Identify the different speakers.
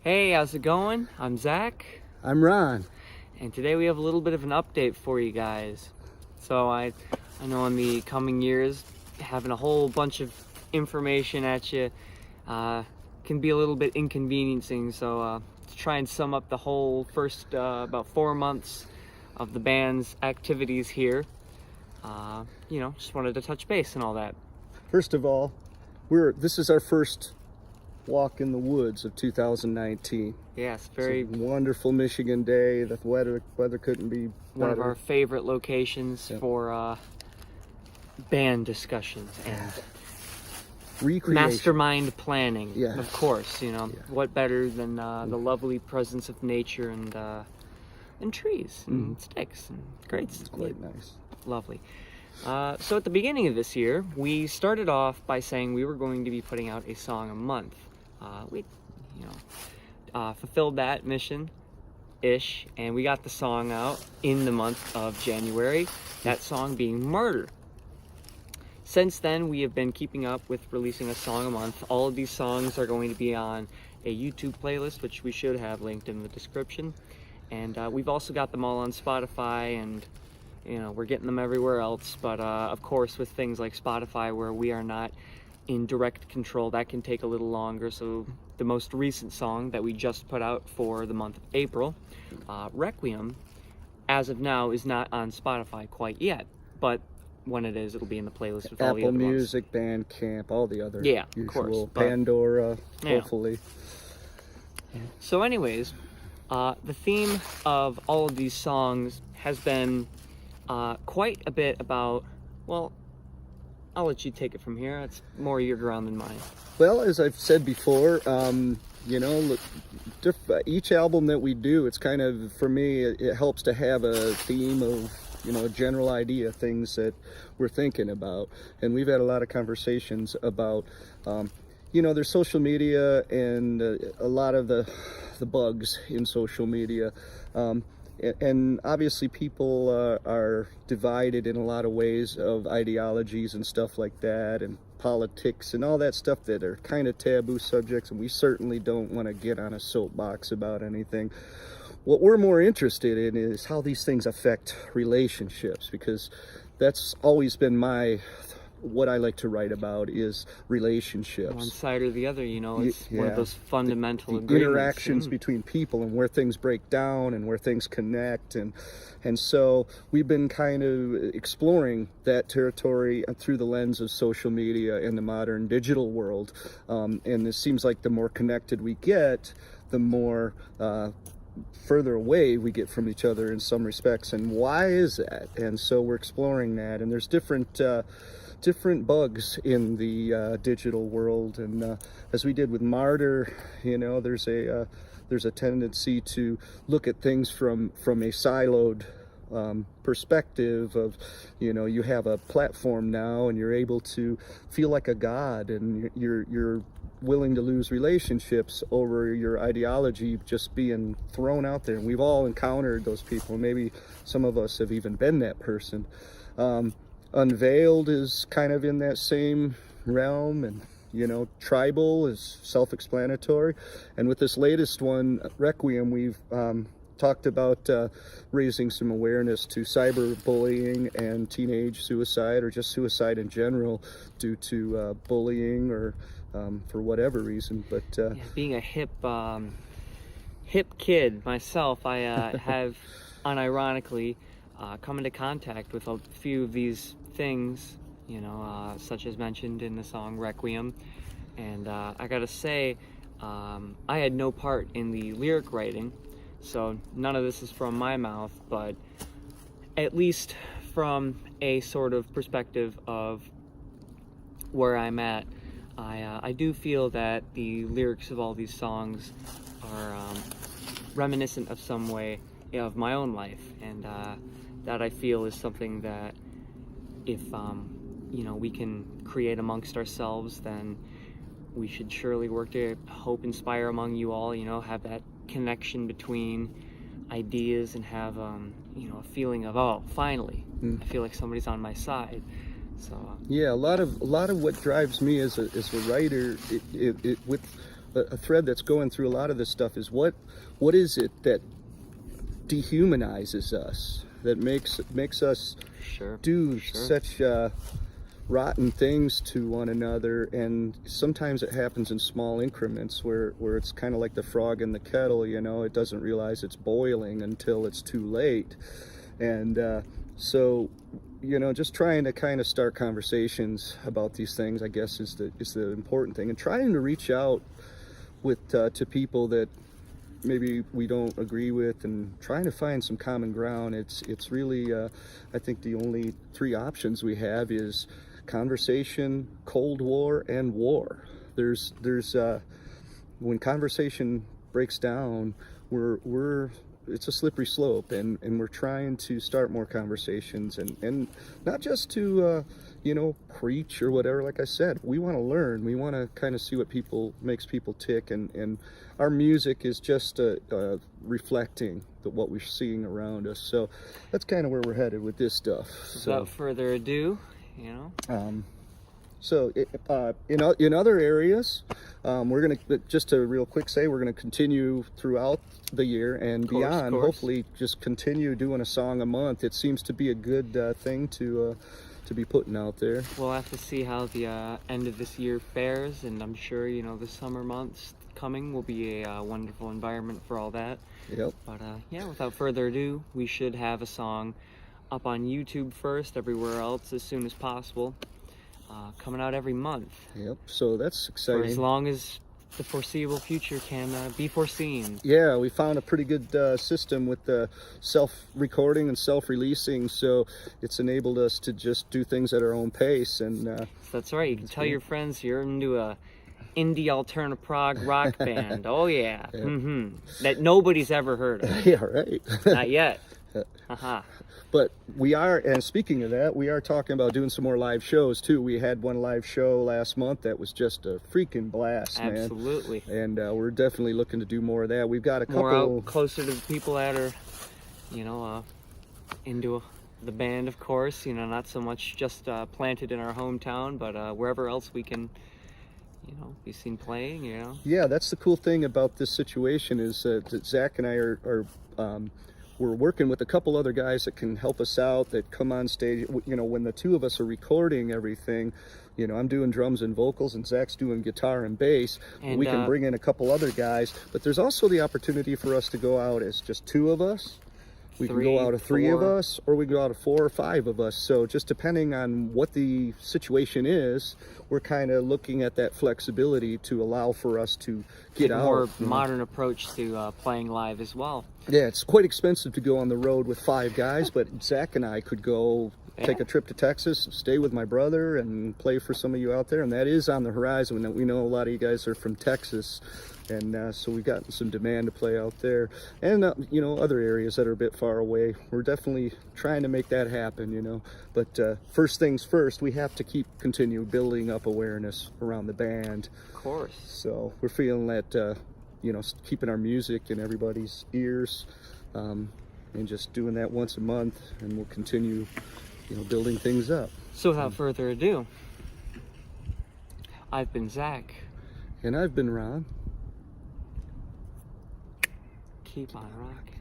Speaker 1: Hey, how's it going? I'm Zach.
Speaker 2: I'm Ron.
Speaker 1: And today we have a little bit of an update for you guys. So I know in the coming years, having a whole bunch of information at you can be a little bit inconveniencing. So to try and sum up the whole first about 4 months of the band's activities here, just wanted to touch base and all that.
Speaker 2: First of all, this is our first walk in the woods of 2019.
Speaker 1: Yes, very
Speaker 2: it's a wonderful Michigan day. The weather couldn't be
Speaker 1: one
Speaker 2: better.
Speaker 1: of our favorite locations for band discussions and
Speaker 2: recreation,
Speaker 1: mastermind planning.
Speaker 2: Yeah.
Speaker 1: Of course, what better than the lovely presence of nature and trees and sticks and great.
Speaker 2: It's quite nice.
Speaker 1: Lovely. So at the beginning of this year, we started off by saying we were going to be putting out a song a month. We fulfilled that mission-ish, and we got the song out in the month of January, that song being Murder. Since then, we have been keeping up with releasing a song a month. All of these songs are going to be on a YouTube playlist, which we should have linked in the description. And we've also got them all on Spotify, and we're getting them everywhere else. But of course, with things like Spotify, where we are not in direct control, that can take a little longer. So the most recent song that we just put out for the month of April, Requiem, as of now is not on Spotify quite yet, but when it is, it'll be in the playlist with all the
Speaker 2: Apple
Speaker 1: other
Speaker 2: Music, ones. Bandcamp, all the other
Speaker 1: usual,
Speaker 2: of
Speaker 1: course,
Speaker 2: Pandora, hopefully.
Speaker 1: So anyways, the theme of all of these songs has been quite a bit about, well, I'll let you take it from here. It's more your ground than mine.
Speaker 2: Well, as I've said before, each album that we do, it's kind of, for me, it helps to have a theme of, a general idea, things that we're thinking about. And we've had a lot of conversations about, there's social media and a lot of the bugs in social media. And obviously people are divided in a lot of ways of ideologies and stuff like that, and politics and all that stuff that are kind of taboo subjects, and we certainly don't want to get on a soapbox about anything. What we're more interested in is how these things affect relationships, because that's always been what I like to write about is relationships.
Speaker 1: One side or the other, it's one of those fundamental
Speaker 2: the
Speaker 1: agreements.
Speaker 2: Interactions between people, and where things break down and where things connect. And so we've been kind of exploring that territory through the lens of social media and the modern digital world. And it seems like the more connected we get, the more further away we get from each other in some respects. And why is that? And so we're exploring that. And there's different bugs in the digital world, and as we did with Martyr, there's a tendency to look at things from a siloed perspective of, you have a platform now and you're able to feel like a god, and you're willing to lose relationships over your ideology just being thrown out there. And we've all encountered those people. Maybe some of us have even been that person. Unveiled is kind of in that same realm, and Tribal is self-explanatory. And with this latest one, Requiem, we've talked about raising some awareness to cyberbullying and teenage suicide, or just suicide in general due to bullying or for whatever reason. But
Speaker 1: being a hip kid myself, I have unironically come into contact with a few of these things, such as mentioned in the song Requiem. And I gotta say, I had no part in the lyric writing, so none of this is from my mouth, but at least from a sort of perspective of where I'm at, I do feel that the lyrics of all these songs are reminiscent of some way of my own life, and that I feel is something that if we can create amongst ourselves, then we should surely work to inspire among you all, have that connection between ideas, and have a feeling of, oh, finally I feel like somebody's on my side. So
Speaker 2: yeah, a lot of what drives me as a writer, a thread that's going through a lot of this stuff is what is it that dehumanizes us, that makes us do such rotten things to one another. And sometimes it happens in small increments where it's kind of like the frog in the kettle, you know, it doesn't realize it's boiling until it's too late. And so, you know, just trying to kind of start conversations about these things, I guess, is the important thing, and trying to reach out with to people that maybe we don't agree with, and trying to find some common ground. It's really I think the only three options we have is conversation, Cold War, and war. There's when conversation breaks down, it's a slippery slope, and we're trying to start more conversations, and not just to you know, preach or whatever. Like I said, we want to learn, we want to kind of see what makes people tick, and our music is just reflecting what we're seeing around us. So that's kind of where we're headed with this stuff.
Speaker 1: Without further ado, you know,
Speaker 2: so in other areas, we're going to, just to real quick say, we're going to continue throughout the year and beyond. Hopefully just continue doing a song a month. It seems to be a good thing to be putting out there.
Speaker 1: We'll have to see how the end of this year fares, and I'm sure, you know, the summer months coming will be a wonderful environment for all that.
Speaker 2: Yep.
Speaker 1: But yeah, without further ado, we should have a song up on YouTube first, everywhere else as soon as possible. Coming out every month.
Speaker 2: Yep, so that's exciting.
Speaker 1: For as long as the foreseeable future can be foreseen.
Speaker 2: Yeah, we found a pretty good system with the self-recording and self-releasing, so it's enabled us to just do things at our own pace. And
Speaker 1: that's right, you can tell your friends you're into a indie alterna-prog rock band. Oh yeah, yeah. That nobody's ever heard of.
Speaker 2: Yeah, right.
Speaker 1: Not yet. Haha.
Speaker 2: But we are, and speaking of that, we are talking about doing some more live shows too. We had one live show last month that was just a freaking blast, man.
Speaker 1: Absolutely.
Speaker 2: And we're definitely looking to do more of that. We've got a couple
Speaker 1: more out closer to the people that are, you know, into the band, of course. You know, not so much just planted in our hometown, but wherever else we can, you know, be seen playing. You know.
Speaker 2: Yeah, that's the cool thing about this situation is that Zach and I are we're working with a couple other guys that can help us out, that come on stage. You know, when the two of us are recording everything, you know, I'm doing drums and vocals and Zach's doing guitar and bass. And we can bring in a couple other guys, but there's also the opportunity for us to go out as just two of us. We can go out of three of us, or we can go out of 4 or 5 of us. So just depending on what the situation is, we're kind of looking at that flexibility to allow for us to get out.
Speaker 1: A more modern approach to playing live as well.
Speaker 2: Yeah, it's quite expensive to go on the road with 5 guys, but Zach and I could go take a trip to Texas, stay with my brother, and play for some of you out there. And that is on the horizon. We know a lot of you guys are from Texas, and so we've gotten some demand to play out there. And, you know, other areas that are a bit far away. We're definitely trying to make that happen, you know. But first things first, we have to continue building up awareness around the band.
Speaker 1: Of course.
Speaker 2: So we're feeling that, you know, keeping our music in everybody's ears, and just doing that once a month, and we'll continue, you know, building things up.
Speaker 1: So without further ado, I've been Zach.
Speaker 2: And I've been Ron.
Speaker 1: Keep on rocking.